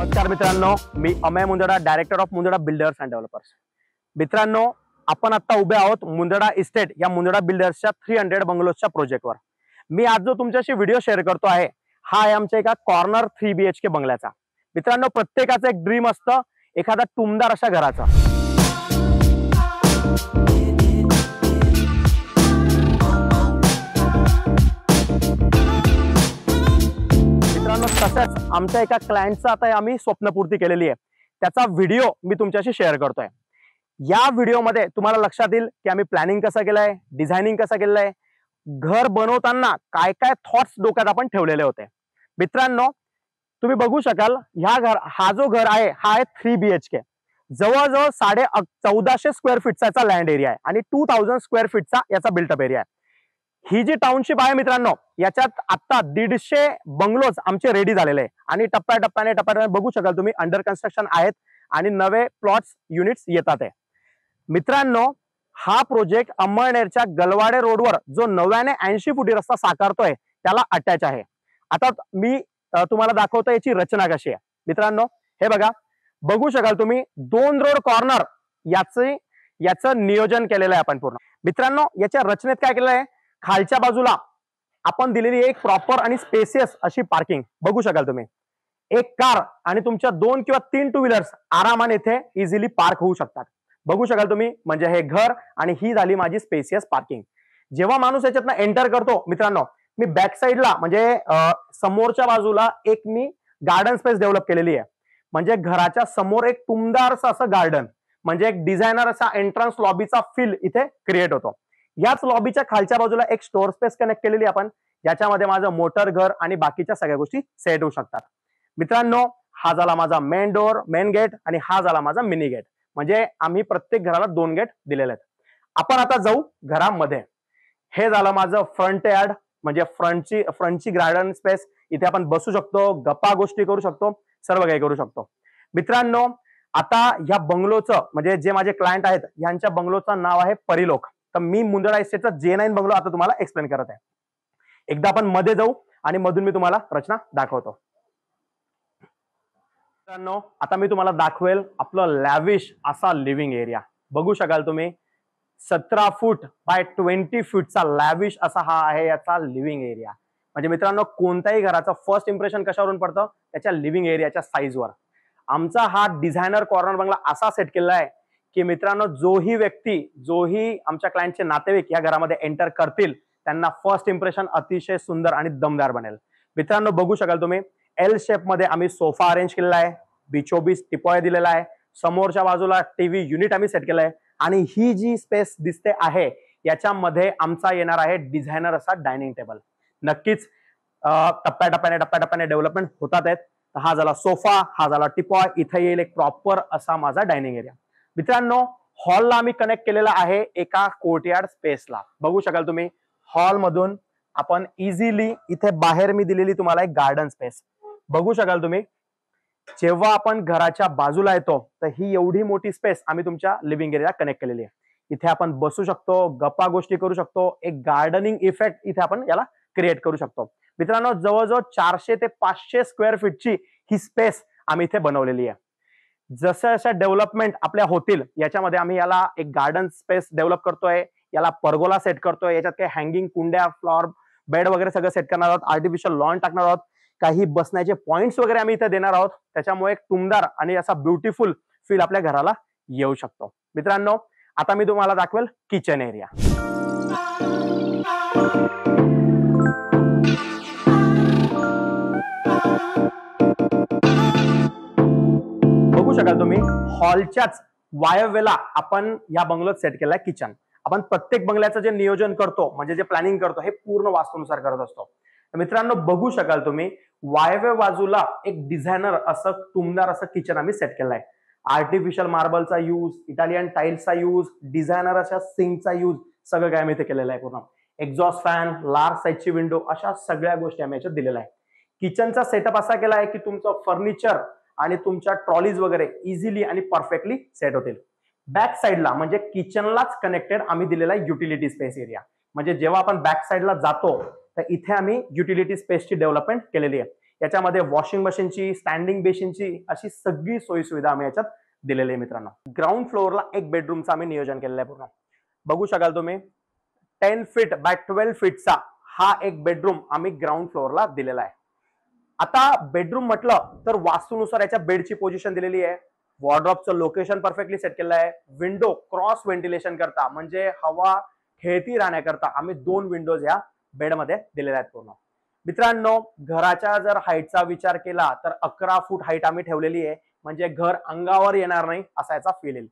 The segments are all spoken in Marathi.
नमस्कार मित्रांनो, मी Amay Mundada, director of Mundada builders and developers. मित्रांनो, आपण आता उभे आहोत मुंदडा इस्टेट या मुंदडा बिल्डर्सच्या 300 बंगलोजच्या प्रोजेक्टवर. मी आज जो तुमच्याशी व्हिडिओ शेअर करतो आहे हा आहे आमच्या एका कॉर्नर 3 BHK बंगल्याचा. मित्रांनो, प्रत्येकाचं एक ड्रीम असतं एखादा टुमदार अशा घराचा. तसंच आमच्या एका क्लायंटचा आता आम्ही स्वप्नपूर्ती केलेली आहे, त्याचा व्हिडिओ मी तुमच्याशी शेअर करतोय. या व्हिडिओमध्ये तुम्हाला लक्षात येईल की आम्ही प्लॅनिंग कसं केलंय, डिझायनिंग कसं केलंय, घर बनवताना काय काय थॉट्स डोक्यात आपण ठेवलेले होते. मित्रांनो, तुम्ही बघू शकाल हा जो घर आहे हा आहे 3 BHK. जवळजवळ 1450 स्क्वेअर फीटचा याचा लँड एरिया आहे आणि 2000 स्क्वेअर फीटचा याचा बिल्टअप एरिया आहे. ही जी टाउनशिप आहे मित्रांनो, याच्यात आता 150 बंगलोज आमचे रेडी झालेले आहे आणि टप्प्याटप्प्याने बघू शकाल तुम्ही अंडर कन्स्ट्रक्शन आहेत आणि नवे प्लॉट्स युनिट्स येतात आहे. मित्रांनो, हा प्रोजेक्ट अंमळनेरच्या गलवाडे रोडवर जो नव्याने 80 फुटी रस्ता साकारतोय त्याला अटॅच आहे. आता मी तुम्हाला दाखवतो याची रचना कशी आहे. मित्रांनो, हे बघू शकाल तुम्ही 2 रोड कॉर्नर याचं नियोजन केलेलं आहे आपण पूर्ण. मित्रांनो, याच्या रचनेत काय केलेलं आहे, खालच्या बाजूला आपण दिलेली एक प्रॉपर आणि स्पेसियस अशी पार्किंग बघू शकाल तुम्ही. एक कार आणि तुमच्या 2 किंवा 3 टू व्हीलर्स आरामाने इथे इझिली पार्क होऊ शकतात. बघू शकाल तुम्ही, म्हणजे हे घर आणि ही झाली माझी स्पेसियस पार्किंग. जेव्हा माणूस याच्यातनं एंटर करतो मित्रांनो, मी बॅक साईडला म्हणजे समोरच्या बाजूला एक मी गार्डन स्पेस डेव्हलप केलेली आहे. म्हणजे घराच्या समोर एक टुमदारचं असं गार्डन, म्हणजे एक डिझायनर असा एंट्रन्स लॉबीचा फील इथे क्रिएट होतो. याच लॉबीच्या खालच्या बाजूला एक स्टोअर स्पेस कनेक्ट केलेली आपण, ज्याच्यामध्ये माझं मोटर घर आणि बाकीच्या सगळ्या गोष्टी सेट होऊ शकतात. मित्रांनो, हा झाला माझा मेन डोअर, मेन गेट आणि हा झाला माझा मिनी गेट. म्हणजे आम्ही प्रत्येक घराला 2 गेट दिलेले आहेत. आपण आता जाऊ घरामध्ये. हे झालं माझं फ्रंट यार्ड, म्हणजे फ्रंटची गार्डन स्पेस. इथे आपण बसू शकतो, गप्पा गोष्टी करू शकतो, सर्व काही करू शकतो. मित्रांनो, आता ह्या बंगलोचं म्हणजे जे माझे क्लायंट आहेत यांच्या बंगलोचं नाव आहे परिलोक. तर मी मुंदडा इस्टेटचा J9 बंगलो आता तुम्हाला एक्सप्लेन करत आहे. एकदा आपण मध्ये जाऊ आणि मधून मी तुम्हाला रचना दाखवतो. मित्रांनो, आता मी तुम्हाला दाखवेल आपलं लॅविश असा लिव्हिंग एरिया. बघू शकाल तुम्ही 17 फूट बाय 20 फूटचा लॅविश असा हा आहे याचा लिव्हिंग एरिया. म्हणजे मित्रांनो, कोणत्याही घराचं फर्स्ट इम्प्रेशन कशावरून पडतं, त्याच्या लिव्हिंग एरियाच्या साईजवर. आमचा हा डिझायनर कॉर्नर बंगला असा सेट केलेला आहे की मित्रांनो, जोही आमच्या क्लायंटचे नातेवाईक या घरामध्ये एंटर करतील त्यांना फर्स्ट इम्प्रेशन अतिशय सुंदर आणि दमदार बनेल. मित्रांनो, बघू शकाल तुम्ही एल शेप मध्ये आम्ही सोफा अरेंज केलेला आहे, बिचोबीच टिपॉय दिलेला आहे, समोरच्या बाजूला टीव्ही युनिट आम्ही सेट केलंय आणि ही जी स्पेस दिसते आहे याच्यामध्ये आमचा येणार आहे डिझायनर असा डायनिंग टेबल. नक्कीच टप्प्याटप्प्याने डेव्हलपमेंट होतात आहेत. हा झाला सोफा, हा झाला टिपॉय, इथे येईल एक प्रॉपर असा माझा डायनिंग एरिया. मित्रांनो, हॉलला आम्ही कनेक्ट केलेला आहे एका कोर्टयार्ड स्पेसला. बघू शकाल तुम्ही हॉल मधून आपण इझिली इथे बाहेर मी दिलेली तुम्हाला एक गार्डन स्पेस बघू शकाल तुम्ही. जेव्हा आपण घराच्या बाजूला येतो तर ही एवढी मोठी स्पेस आम्ही तुमच्या लिव्हिंग एरियाला कनेक्ट केलेली आहे. इथे आपण बसू शकतो, गप्पा गोष्टी करू शकतो, एक गार्डनिंग इफेक्ट इथे आपण याला क्रिएट करू शकतो. मित्रांनो, जवळजवळ 400 ते 500 स्क्वेअर फीटची ही स्पेस आम्ही इथे बनवलेली आहे. जसं जसं डेव्हलपमेंट आपल्या होतील याच्यामध्ये आम्ही याला एक गार्डन स्पेस डेव्हलप करतोय, याला परगोला सेट करतोय, याच्यात काही हँगिंग कुंड्या, फ्लॉर बेड वगैरे सगळं सेट करणार आहोत, आर्टिफिशियल लॉन टाकणार आहोत, काही बसण्याचे पॉइंट्स वगैरे आम्ही इथे देणार आहोत. त्याच्यामुळे एक टुमदार आणि असा ब्युटिफुल फील आपल्या घराला येऊ शकतो. मित्रांनो, आता मी तुम्हाला दाखवेल किचन एरिया. बघू शकाल तुम्ही हॉलच्याच वायव्येला आपण या बंगलोत सेट केलाय किचन. आपण प्रत्येक बंगल्याचं जे नियोजन करतो म्हणजे जे प्लॅनिंग करतो हे पूर्ण वास्तूनुसार करत असतो. मित्रांनो, बघू शकाल तुम्ही वायव्य बाजूला एक डिझायनर असं टुमदार असं किचन आम्ही सेट केलंय. आर्टिफिशियल मार्बलचा यूज, इटालियन टाइल्सचा यूज, डिझायनर अशा सिंकचा यूज, सगळं काय आम्ही इथे केलेलं आहे. पूर्ण एक्झॉस्ट फॅन, लार्ज साईजची विंडो, अशा सगळ्या गोष्टी आम्ही याच्यात दिलेल्या आहे. किचनचा सेटअप असा केला आहे की तुमचं फर्निचर आणि तुमच्या ट्रॉलीज वगैरे इझिली आणि परफेक्टली सेट होतील. बॅक साईडला म्हणजे किचनलाच कनेक्टेड आम्ही दिलेला युटिलिटी स्पेस एरिया. म्हणजे जेव्हा आपण बॅक साईडला जातो तर इथे आम्ही युटिलिटी स्पेसची डेव्हलपमेंट केलेली आहे. याच्यामध्ये वॉशिंग मशीनची, स्टँडिंग बेसिनची अशी सगळी सोयी सुविधा आम्ही याच्यात दिलेली आहे मित्रांनो. ग्राउंड फ्लोअरला एक बेडरूमचं आम्ही नियोजन केलेलं आहे पूर्ण. बघू शकाल तुम्ही 10 फीट बाय 12 फीटचा हा एक बेडरूम आम्ही ग्राउंड फ्लोअरला दिलेला आहे. आता बेडरूम म्हटलं तर वास्तूनुसार याच्या बेडची पोझिशन दिलेली आहे. वॉर्डरोबचं लोकेशन परफेक्टली सेट केलं आहे. विंडो क्रॉस व्हेंटिलेशन करता म्हणजे हवा खेळती राहण्याकरता आम्ही 2 विंडोज या बेडमध्ये दिलेल्या आहेत पूर्ण. मित्रांनो, घराच्या जर हाईटचा विचार केला तर 11 फूट हाईट आम्ही ठेवलेली आहे, म्हणजे घर अंगावर येणार नाही असा याचा फील येईल.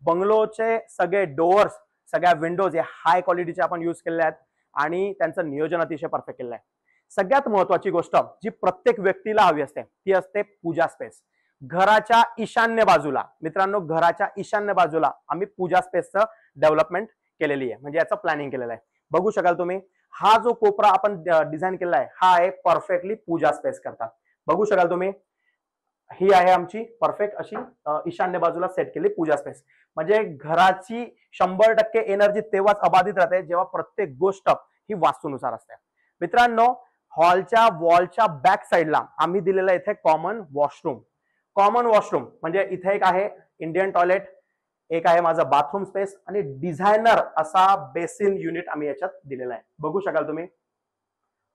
बंगलोचे सगळे डोअर्स, सगळ्या विंडोज हे हाय क्वालिटीचे आपण यूज केलेले आहेत आणि त्यांचं नियोजन अतिशय परफेक्ट केलेलं आहे. सगळ्यात महत्वाची गोष्ट जी प्रत्येक व्यक्तीला हवी असते ती असते पूजा स्पेस. घराच्या ईशान्य बाजूला मित्रांनो, घराच्या ईशान्य बाजूला आम्ही पूजा स्पेसचं डेव्हलपमेंट केलेली आहे, म्हणजे याचं प्लॅनिंग केलेलं आहे. बघू शकाल तुम्ही हा जो कोपरा आपण डिझाईन केलेला आहे हा आहे परफेक्टली पूजा स्पेस करता. बघू शकाल तुम्ही ही आहे आमची परफेक्ट अशी ईशान्य बाजूला सेट केली पूजा स्पेस. म्हणजे घराची 100% एनर्जी तेव्हाच अबाधित राहते जेव्हा प्रत्येक गोष्ट ही वास्तूनुसार असते. मित्रांनो, हॉलच्या वॉलच्या बॅक साईडला आम्ही दिलेला इथे कॉमन वॉशरूम. कॉमन वॉशरूम म्हणजे इथे एक आहे इंडियन टॉयलेट, एक आहे माझा बाथरूम स्पेस आणि डिझायनर असा बेसिन युनिट आम्ही याच्यात दिलेला आहे. बघू शकाल तुम्ही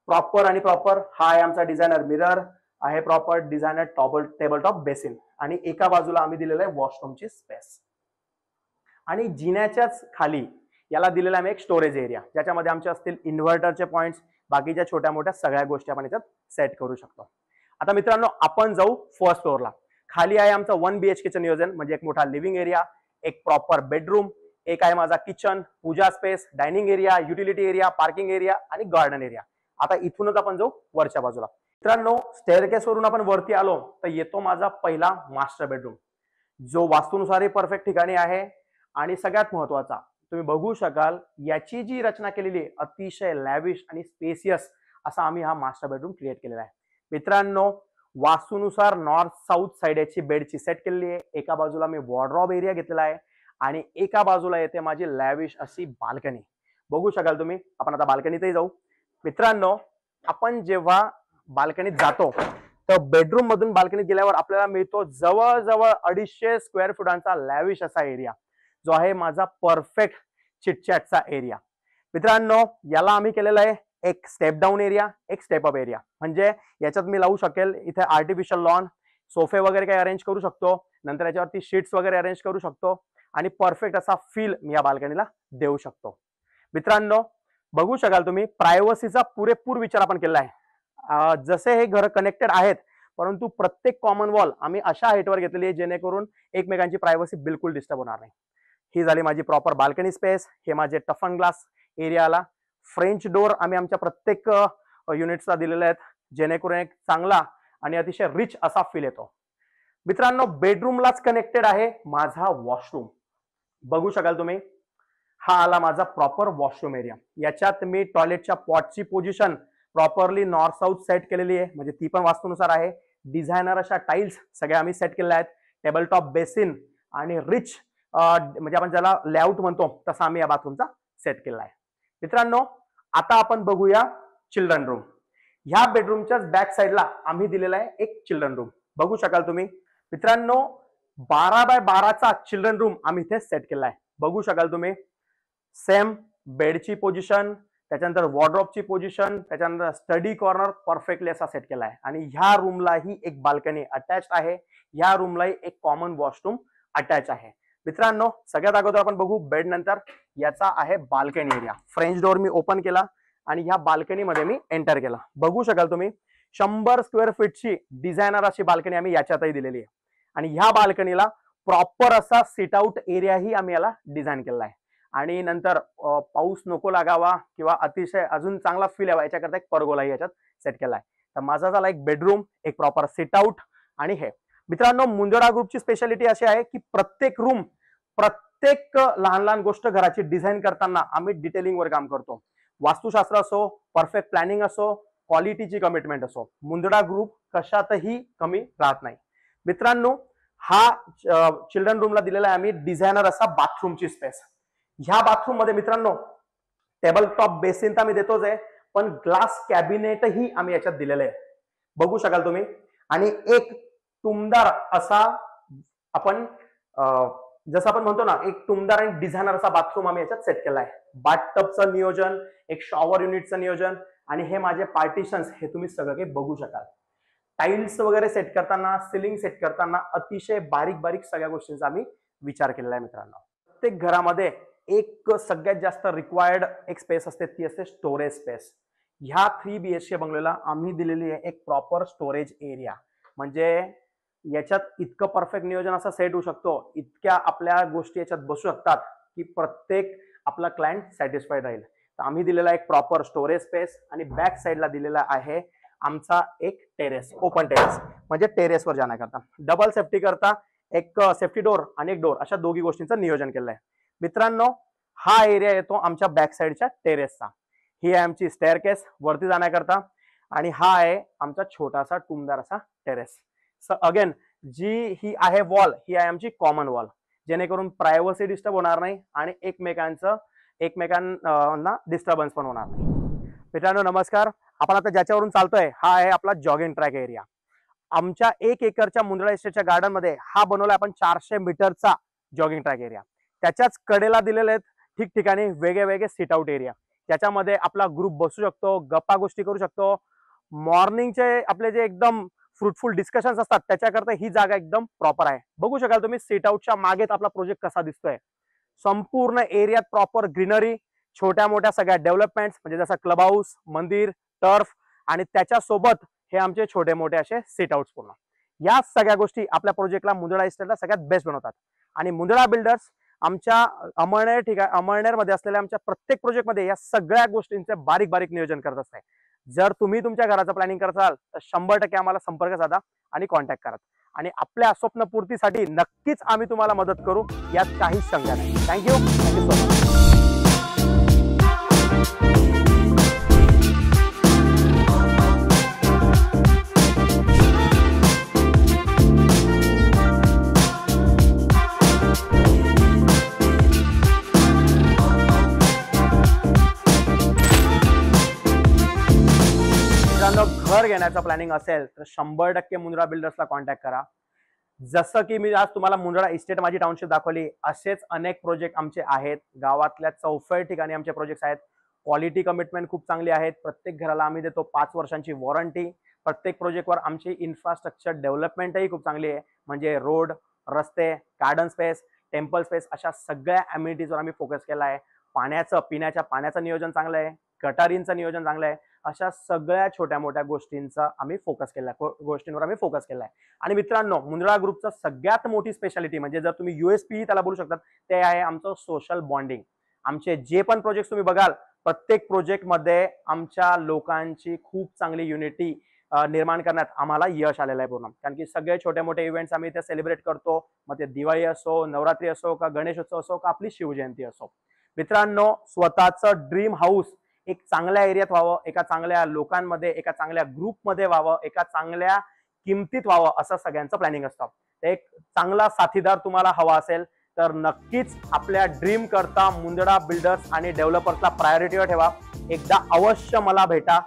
प्रॉपर आणि प्रॉपर हा आहे आमचा डिझायनर मिरर आहे, proper designer table top basin आणि एका बाजूला आम्ही दिलेलं आहे वॉशरूमची स्पेस. आणि जिन्याच्याच खाली याला दिलेला आम्ही एक स्टोरेज एरिया, ज्याच्यामध्ये आमचे असतील इन्व्हर्टरचे पॉइंट्स, बाकीच्या छोट्या मोठ्या सगळ्या गोष्टी आपण याच्यात सेट करू शकतो. आता मित्रांनो, आपण जाऊ फर्स्ट फ्लोअरला. खाली आहे आमचं 1 BHKचं नियोजन, म्हणजे एक मोठा लिव्हिंग एरिया, एक प्रॉपर बेडरूम, एक आहे माझा kitchen, puja space, dining area, utility area, parking area आणि गार्डन एरिया. आता इथूनच आपण जाऊ वरच्या बाजूला. मित्रांनो, स्टेअरकेस वरून आपण वरती आलो तर येतो माझा पहिला मास्टर बेडरूम, जो वास्तूनुसारही परफेक्ट ठिकाणी आहे. आणि सगळ्यात महत्वाचा तुम्ही बघू शकाल याची जी रचना केलेली आहे अतिशय लॅविश आणि स्पेसियस असा आम्ही हा मास्टर बेडरूम क्रिएट केलेला आहे. मित्रांनो, वास्तूनुसार नॉर्थ साऊथ साइड याची बेडची सेट केलेली आहे. एका बाजूला मी वॉर्डरोब एरिया घेतलेला आहे आणि एका बाजूला येते माझी लॅविश अशी बाल्कनी. बघू शकाल तुम्ही. आपण आता बाल्कनीतही जाऊ. मित्रांनो, आपण जेव्हा बाल्कनीत जातो तर बेडरूम मधून बाल्कनीत गेल्यावर आपल्याला मिळतो जवळजवळ 250 स्क्वेअर फुटांचा लॅविश असा एरिया, जो आहे माझा परफेक्ट चिटचॅटचा एरिया. मित्रांनो, याला आम्ही केलेला आहे एक स्टेप डाऊन एरिया, एक स्टेप अप एरिया. म्हणजे याच्यात मी लावू शकेल इथे आर्टिफिशियल लॉन, सोफे वगैरे काही अरेंज करू शकतो, नंतर याच्यावरती शीट्स वगैरे अरेंज करू शकतो आणि परफेक्ट असा फील मी या बाल्कनीला देऊ शकतो. मित्रांनो, बघू शकाल तुम्ही प्रायव्हसीचा पुरेपूर विचार आपण केला आहे. जसे हे घर कनेक्टेड आहेत, परंतु प्रत्येक कॉमन वॉल आम्ही अशा हाईटवर घेतलेली आहे जेणेकरून एकमेकांची प्रायव्हसी बिलकुल डिस्टर्ब होणार नाही. ही झाली माझी प्रॉपर बाल्कनी स्पेस. हे माझे टफन ग्लास एरियाला फ्रेंच डोर आम्ही आमच्या प्रत्येक युनिट्सला दिलेले आहेत, जेणेकरून एक चांगला आणि अतिशय रिच असा फील येतो. मित्रांनो, बेडरूमलाच कनेक्टेड आहे माझा वॉशरूम. बघू शकाल तुम्ही हा आला माझा प्रॉपर वॉशरूम एरिया. याच्यात मी टॉयलेटच्या पॉटची position properly north south set केलेली आहे, म्हणजे ती पण वास्तूनुसार आहे. डिझायनर अशा टाइल्स सगळ्या आम्ही सेट केलेल्या आहेत. टेबल टॉप बेसिन आणि रिच म्हणजे आपण ज्याला लेआउट म्हणतो तसा आम्ही या बाथरूमचा सेट केलेला आहे. मित्रांनो, आता आपण बघूया चिल्ड्रन रूम. ह्या बेडरूमच्याच बॅक साईडला आम्ही दिलेला आहे एक चिल्ड्रन रूम. बघू शकाल तुम्ही. मित्रांनो, 12 बाय 12चा चिल्ड्रन रूम आम्ही इथे सेट केला आहे. बघू शकाल तुम्ही. सेम बेडची पोझिशन, त्याच्यानंतर वॉर्डरोबची पोझिशन, त्याच्यानंतर स्टडी कॉर्नर परफेक्टली असा सेट केला आहे. आणि ह्या रूमलाही एक बाल्कनी अटॅच आहे. ह्या रूमलाही एक कॉमन वॉशरूम अटॅच आहे. मित्रांनो, सगळ्यात अगोदर आपण बघू बेड नंतर याचा आहे बाल्कनी एरिया. फ्रेंच डोर मी ओपन केला आणि ह्या बाल्कनीमध्ये मी एंटर केला. बघू शकाल तुम्ही 100 स्क्वेअर फीटची डिझायनर अशी बाल्कनी आम्ही याच्यातही दिलेली आहे. आणि ह्या बाल्कनीला प्रॉपर असा सिट आउट एरियाही आम्ही याला डिझाईन केलेला आहे. आणि नंतर पाऊस नको लागावा किंवा अतिशय अजून चांगला फील यावा याच्याकरता एक परगोलाही याच्यात सेट केला आहे. तर माझा झाला एक बेडरूम, एक प्रॉपर सिट आउट आणि हे. मित्रांनो, मुंदडा ग्रुपची स्पेशालिटी अशी आहे की प्रत्येक रूम, प्रत्येक लहान लहान गोष्ट घराची डिझाईन करताना आम्ही डिटेलिंग वर काम करतो. वास्तुशास्त्र असो, परफेक्ट प्लॅनिंग असो, क्वालिटीची कमिटमेंट असो, मुंदडा ग्रुप कशातही कमी राहत नाही. मित्रांनो, हा चिल्ड्रन रूमला दिलेला आहे आम्ही डिझायनर असा बाथरूमची स्पेस. ह्या बाथरूम मध्ये मित्रांनो टेबल टॉप बेसिन तर आम्ही देतोच आहे, पण ग्लास कॅबिनेटही आम्ही याच्यात दिलेलं आहे. बघू शकाल तुम्ही. आणि एक टुमदार असा आपण जसं आपण म्हणतो ना, एक टुमदार आणि डिझायनर असा बाथरूम आम्ही याच्यात सेट केला आहे. बाथटबचं नियोजन, एक शॉवर युनिटचं नियोजन आणि हे माझे पार्टिशन्स, हे तुम्ही सगळं काही बघू शकाल. टाइल्स वगैरे सेट करताना, सिलिंग सेट करताना अतिशय बारीक बारीक सगळ्या गोष्टींचा आम्ही विचार केलेला आहे मित्रांनो. प्रत्येक घरामध्ये एक सगळ्यात जास्त रिक्वायर्ड एक स्पेस असते, ती असते स्टोरेज स्पेस. ह्या 3 BHK बंगल्याला आम्ही दिलेली आहे एक प्रॉपर स्टोरेज एरिया. म्हणजे याच्यात इतकं परफेक्ट नियोजन असं सेट होऊ शकतो, इतक्या आपल्या गोष्टी याच्यात बसू शकतात की प्रत्येक आपला क्लायंट सॅटिस्फाईड राहील. तर आम्ही दिलेला एक प्रॉपर स्टोरेज स्पेस आणि बॅक साईडला दिलेला आहे आमचा एक टेरेस, ओपन टेरेस, म्हणजे टेरेसवर जाण्याकरता डबल सेफ्टी करता एक सेफ्टी डोर आणि एक डोर, अशा दोघी गोष्टींचं नियोजन केलं आहे मित्रांनो. हा एरिया येतो आमच्या बॅक साईडच्या टेरेसचा. ही आहे आमची स्टेअरकेस वरती जाण्याकरता आणि हा आहे आमचा छोटासा टुमदार असा टेरेस. अगेन जी ही आहे वॉल, ही आहे आमची कॉमन वॉल, जेणेकरून प्रायव्हसी डिस्टर्ब होणार नाही आणि एकमेकांना डिस्टर्बन्स पण होणार नाही. मित्रांनो नमस्कार. आपण आता ज्याच्यावरून चालतोय हा आहे आपला जॉगिंग ट्रॅक एरिया. आमच्या 1 एकरच्या मुंदळा इस्टेटच्या गार्डन मध्ये हा बनवला आपण 400 मीटरचा जॉगिंग ट्रॅक एरिया. त्याच्याच कडेला दिलेले आहेत ठिकठिकाणी वेगळे वेगळे सिट आउट एरिया. त्याच्यामध्ये आपला ग्रुप बसू शकतो, गप्पा गोष्टी करू शकतो. मॉर्निंगचे आपले जे एकदम फ्रुटफुल डिस्कशन्स असतात त्याच्याकरता ही जागा एकदम प्रॉपर आहे. बघू शकाल तुम्ही सीट आउटच्या मागेच आपला प्रोजेक्ट कसा दिसतोय. संपूर्ण एरियात प्रॉपर ग्रीनरी, छोट्या मोठ्या सगळ्या डेव्हलपमेंट्स, म्हणजे जसं क्लब हाऊस, मंदिर, टर्फ आणि त्याच्यासोबत हे आमचे छोटे मोठे असे सीट आउट्स पूर्ण. या सगळ्या गोष्टी आपल्या प्रोजेक्टला मुंदळा इस्टेटला सगळ्यात बेस्ट बनवतात. आणि मुंदळा बिल्डर्स आमच्या अमळनेर मध्ये असलेल्या आमच्या प्रत्येक प्रोजेक्टमध्ये या सगळ्या गोष्टींचे बारीक बारीक नियोजन करत असते. जर तुम्ही तुमच्या घराचं प्लॅनिंग करत असाल तर 100% आम्हाला संपर्क साधा आणि कॉन्टॅक्ट करा. आणि आपल्या स्वप्नपूर्तीसाठी नक्कीच आम्ही तुम्हाला मदत करू, यात काही शंका नाही. Thank you so much. घर घेण्याचं प्लॅनिंग असेल तर 100% मुंदळा बिल्डर्सला कॉन्टॅक्ट करा. जसं की मी आज तुम्हाला मुंदळा इस्टेट माझी टाउनशिप दाखवली, असेच अनेक प्रोजेक्ट आमचे आहेत. गावातल्या 44 ठिकाणी आमचे प्रोजेक्ट्स आहेत. क्वालिटी कमिटमेंट खूप चांगली आहेत. प्रत्येक घराला आम्ही देतो 5 वर्षांची वॉरंटी. प्रत्येक प्रोजेक्टवर आमची इन्फ्रास्ट्रक्चर डेव्हलपमेंटही खूप चांगली आहे. म्हणजे रोड, रस्ते, गार्डन स्पेस, टेम्पल स्पेस, अशा सगळ्या अम्युनिटीजवर आम्ही फोकस केला आहे. पिण्याच्या पाण्याचं नियोजन चांगलं आहे, गटारींचं नियोजन चांगलं आहे. अशा सगळ्या छोट्या मोठ्या गोष्टींवर आम्ही फोकस केला आहे. आणि मित्रांनो मुंदळा ग्रुपचं सगळ्यात मोठी स्पेशालिटी म्हणजे जर तुम्ही USP त्याला बोलू शकतात, ते आहे आमचं सोशल बॉन्डिंग. आमचे जे पण प्रोजेक्ट तुम्ही बघाल, प्रत्येक प्रोजेक्ट मध्ये आमच्या लोकांची खूप चांगली युनिटी निर्माण करण्यात आम्हाला यश आलेलं आहे पूर्ण. कारण की सगळे छोटे मोठे इव्हेंट्स आम्ही इथे सेलिब्रेट करतो. मग ते दिवाळी असो, नवरात्री असो, का गणेशोत्सव असो, का आपली शिवजयंती असो. मित्रांनो स्वतःचं ड्रीम हाऊस एक चांगल्या एरियात व्हावं, एका चांगल्या लोकांमध्ये, एका चांगल्या ग्रुपमध्ये व्हावं, एका चांगल्या किमतीत व्हावं, असं सगळ्यांचं प्लॅनिंग असतं. एक चांगला साथीदार तुम्हाला हवा असेल तर नक्कीच आपल्या ड्रीम करता मुंदळा बिल्डर्स आणि डेव्हलपर्सला प्रायोरिटीवर ठेवा. एकदा अवश्य मला भेटा.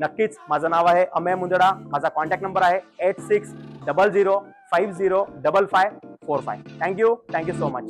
नक्कीच. माझं नाव आहे अमेय मुंदडा. माझा कॉन्टॅक्ट नंबर आहे 8600505545. Thank you so much.